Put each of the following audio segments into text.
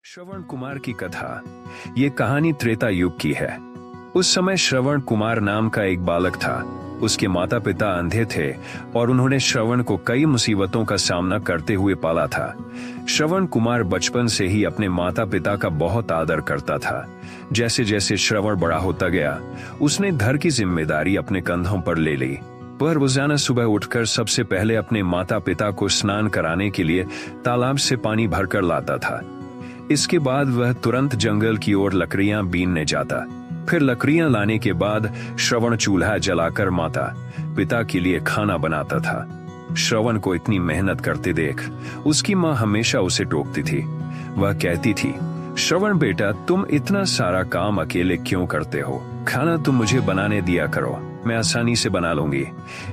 श्रवण कुमार की कथा। ये कहानी त्रेता युग की है। उस समय श्रवण कुमार नाम का एक बालक था। उसके माता पिता अंधे थे और उन्होंने श्रवण को कई मुसीबतों का सामना करते हुए पाला था। श्रवण कुमार बचपन से ही अपने माता पिता का बहुत आदर करता था। जैसे जैसे श्रवण बड़ा होता गया, उसने घर की जिम्मेदारी अपने कंधों पर ले ली। वह रोजाना सुबह उठकर सबसे पहले अपने माता पिता को स्नान कराने के लिए तालाब से पानी भरकर लाता था। इसके बाद वह तुरंत जंगल की ओर लकड़ियां बीनने जाता। फिर लकड़ियां लाने के बाद श्रवण चूल्हा जलाकर माता पिता के लिए खाना बनाता था। श्रवण को इतनी मेहनत करते देख उसकी माँ हमेशा उसे टोकती थी। वह कहती थी, श्रवण बेटा, तुम इतना सारा काम अकेले क्यों करते हो? खाना तुम मुझे बनाने दिया करो, मैं आसानी से बना लूंगी।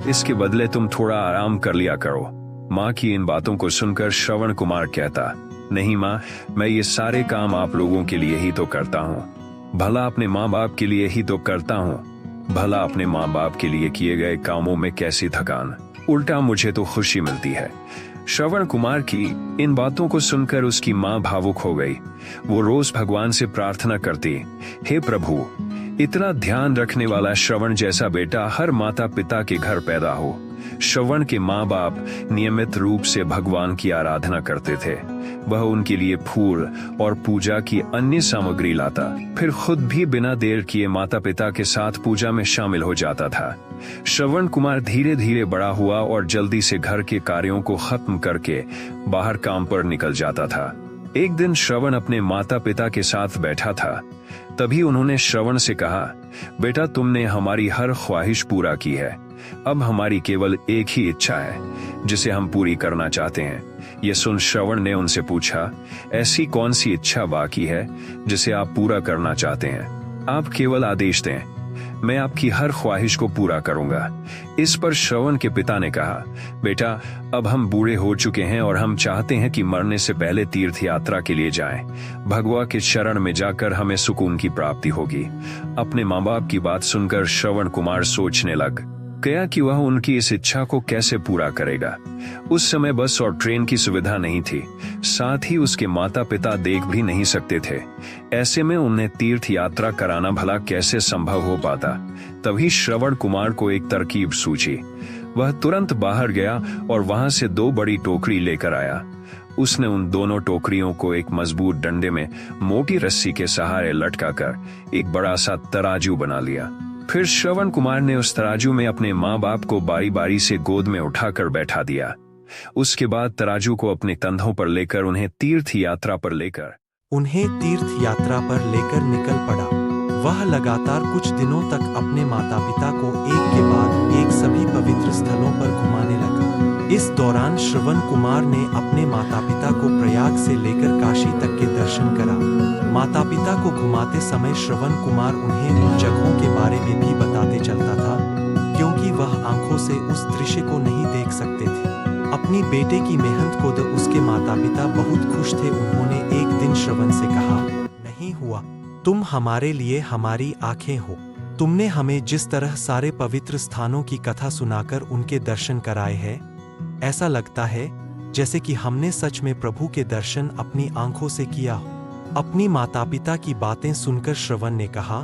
इसके बदले तुम थोड़ा आराम कर लिया करो। माँ की इन बातों को सुनकर श्रवण कुमार कहता, नहीं माँ, मैं ये सारे काम आप लोगों के लिए ही तो करता हूँ। भला अपने माँ बाप के लिए ही तो करता हूँ। भला अपने माँ बाप के लिए किए गए कामों में कैसी थकान, उल्टा मुझे तो खुशी मिलती है। श्रवण कुमार की इन बातों को सुनकर उसकी माँ भावुक हो गई। वो रोज भगवान से प्रार्थना करती, हे प्रभु, इतना ध्यान रखने वाला श्रवण जैसा बेटा हर माता पिता के घर पैदा हो। श्रवण के माँ बाप नियमित रूप से भगवान की आराधना करते थे। वह उनके लिए फूल और पूजा की अन्य सामग्री लाता, फिर खुद भी बिना देर किए माता पिता के साथ पूजा में शामिल हो जाता था। श्रवण कुमार धीरे धीरे बड़ा हुआ और जल्दी से घर के कार्यों को खत्म करके बाहर काम पर निकल जाता था। एक दिन श्रवण अपने माता पिता के साथ बैठा था। तभी उन्होंने श्रवण से कहा, बेटा, तुमने हमारी हर ख्वाहिश पूरा की है। अब हमारी केवल एक ही इच्छा है जिसे हम पूरी करना चाहते हैं। यह सुन श्रवण ने उनसे पूछा, ऐसी कौन सी इच्छा बाकी है जिसे आप पूरा करना चाहते हैं? आप केवल आदेश दें, मैं आपकी हर ख्वाहिश को पूरा करूंगा। इस पर श्रवण के पिता ने कहा, बेटा, अब हम बूढ़े हो चुके हैं और हम चाहते हैं कि मरने से पहले तीर्थ यात्रा के लिए जाएं। भगवान के शरण में जाकर हमें सुकून की प्राप्ति होगी। अपने माँ बाप की बात सुनकर श्रवण कुमार सोचने लग गया कि वह उनकी इस इच्छा को कैसे पूरा करेगा। उस समय बस और ट्रेन की सुविधा नहीं थी, साथ ही उसके माता पिता देख भी नहीं सकते थे। ऐसे में उन्हें तीर्थ यात्रा कराना भला कैसे संभव हो पाता। तभी श्रवण कुमार को एक तरकीब सूझी। वह तुरंत बाहर गया और वहां से 2 बड़ी टोकरी लेकर आया। उसने उन दोनों टोकरियों को एक मजबूत डंडे में मोटी रस्सी के सहारे लटकाकर एक बड़ा सा तराजू बना लिया। फिर श्रवण कुमार ने उस तराजू में अपने माँ बाप को बारी बारी से गोद में उठाकर बैठा दिया। उसके बाद तराजू को अपने कंधों पर लेकर उन्हें तीर्थ यात्रा पर लेकर निकल पड़ा। वह लगातार कुछ दिनों तक अपने माता पिता को एक के बाद एक सभी पवित्र स्थलों पर घुमाने लगा। इस दौरान श्रवण कुमार ने अपने माता पिता को प्रयाग से लेकर काशी तक के दर्शन करा। माता पिता को घुमाते समय श्रवण कुमार उन्हें उन जगहों के बारे में भी बताते चलता था, क्योंकि वह आंखों से उस दृश्य को नहीं देख सकते थे। अपनी बेटे की मेहनत को उसके माता पिता बहुत खुश थे। उन्होंने एक दिन श्रवण से कहा, नहीं हुआ, तुम हमारे लिए हमारी आंखें हो। तुमने हमें जिस तरह सारे पवित्र स्थानों की कथा सुनाकर उनके दर्शन कराए हैं, ऐसा लगता है जैसे कि हमने सच में प्रभु के दर्शन अपनी आंखों से किया हो। अपनी माता पिता की बातें सुनकर श्रवण ने कहा,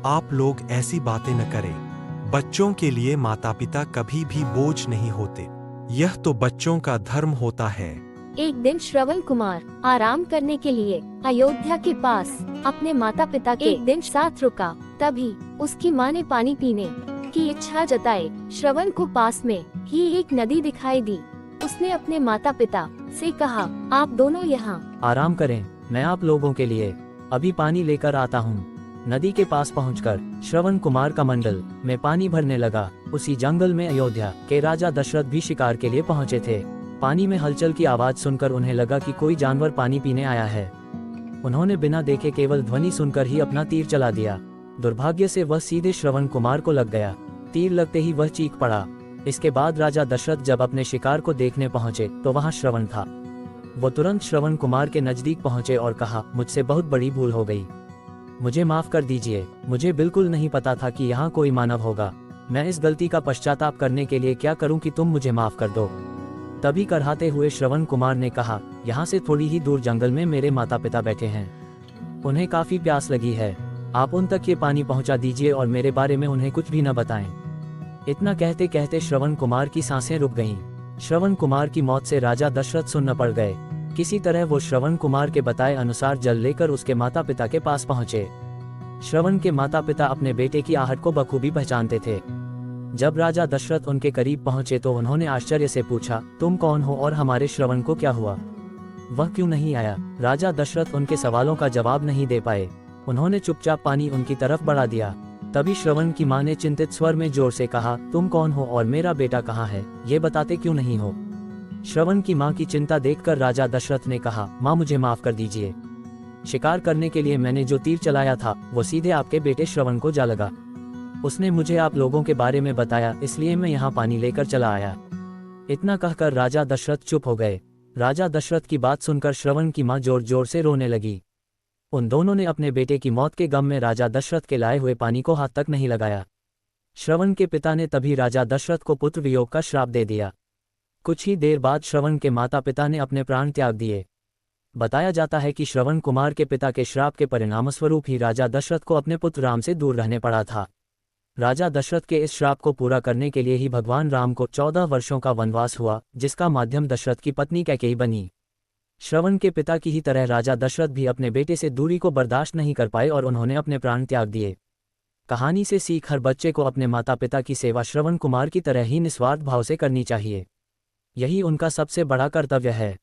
आप लोग ऐसी बातें न करें। बच्चों के लिए माता पिता कभी भी बोझ नहीं होते, यह तो बच्चों का धर्म होता है। एक दिन श्रवण कुमार आराम करने के लिए अयोध्या के पास अपने माता पिता के एक दिन साथ रुका। तभी उसकी माँ ने पानी पीने की इच्छा जताई। श्रवण को पास में ही एक नदी दिखाई दी। उसने अपने माता पिता से कहा, आप दोनों यहाँ आराम करें, मैं आप लोगों के लिए अभी पानी लेकर आता हूँ। नदी के पास पहुंचकर श्रवण कुमार का मंडल में पानी भरने लगा। उसी जंगल में अयोध्या के राजा दशरथ भी शिकार के लिए पहुंचे थे। पानी में हलचल की आवाज सुनकर उन्हें लगा कि कोई जानवर पानी पीने आया है। उन्होंने बिना देखे केवल ध्वनि सुनकर ही अपना तीर चला दिया। दुर्भाग्य से वह सीधे श्रवण कुमार को लग गया। तीर लगते ही वह चीख पड़ा। इसके बाद राजा दशरथ जब अपने शिकार को देखने पहुंचे तो वहां श्रवण था। वो तुरंत श्रवण कुमार के नजदीक पहुंचे और कहा, मुझसे बहुत बड़ी भूल हो गई, मुझे माफ कर दीजिए। मुझे बिल्कुल नहीं पता था कि यहाँ कोई मानव होगा। मैं इस गलती का पश्चाताप करने के लिए क्या करूं कि तुम मुझे माफ कर दो। तभी कराहते हुए श्रवण कुमार ने कहा, यहाँ से थोड़ी ही दूर जंगल में मेरे माता पिता बैठे हैं, उन्हें काफी प्यास लगी है, आप उन तक ये पानी पहुंचा दीजिए और मेरे बारे में उन्हें कुछ भी न बताएं। इतना कहते कहते श्रवण कुमार की सांसें रुक गईं। श्रवण कुमार की मौत से राजा दशरथ सुन्न पड़ गए। किसी तरह वो श्रवण कुमार के बताए अनुसार जल लेकर उसके माता पिता के पास पहुंचे। श्रवण के माता पिता अपने बेटे की आहट को बखूबी पहचानते थे। जब राजा दशरथ उनके करीब पहुंचे तो उन्होंने आश्चर्य से पूछा, तुम कौन हो और हमारे श्रवण को क्या हुआ, वह क्यों नहीं आया? राजा दशरथ उनके सवालों का जवाब नहीं दे पाए। उन्होंने चुपचाप पानी उनकी तरफ बढ़ा दिया। तभी श्रवण की मां ने चिंतित स्वर में जोर से कहा, तुम कौन हो और मेरा बेटा कहाँ है, ये बताते क्यों नहीं हो? श्रवण की मां की चिंता देखकर राजा दशरथ ने कहा, मां मुझे माफ कर दीजिए, शिकार करने के लिए मैंने जो तीर चलाया था वो सीधे आपके बेटे श्रवण को जा लगा। उसने मुझे आप लोगों के बारे में बताया, इसलिए मैं यहाँ पानी लेकर चला आया। इतना कहकर राजा दशरथ चुप हो गए। राजा दशरथ की बात सुनकर श्रवण की मां जोर जोर से रोने लगी। उन दोनों ने अपने बेटे की मौत के गम में राजा दशरथ के लाए हुए पानी को हाथ तक नहीं लगाया। श्रवण के पिता ने तभी राजा दशरथ को पुत्र वियोग का श्राप दे दिया। कुछ ही देर बाद श्रवण के माता पिता ने अपने प्राण त्याग दिए। बताया जाता है कि श्रवण कुमार के पिता के श्राप के परिणामस्वरूप ही राजा दशरथ को अपने पुत्र राम से दूर रहने पड़ा था। राजा दशरथ के इस श्राप को पूरा करने के लिए ही भगवान राम को 14 वर्षों का वनवास हुआ, जिसका माध्यम दशरथ की पत्नी कैकेयी बनी। श्रवण के पिता की ही तरह राजा दशरथ भी अपने बेटे से दूरी को बर्दाश्त नहीं कर पाए और उन्होंने अपने प्राण त्याग दिए। कहानी से सीख, हर बच्चे को अपने माता पिता की सेवा श्रवण कुमार की तरह ही निस्वार्थ भाव से करनी चाहिए। यही उनका सबसे बड़ा कर्तव्य है।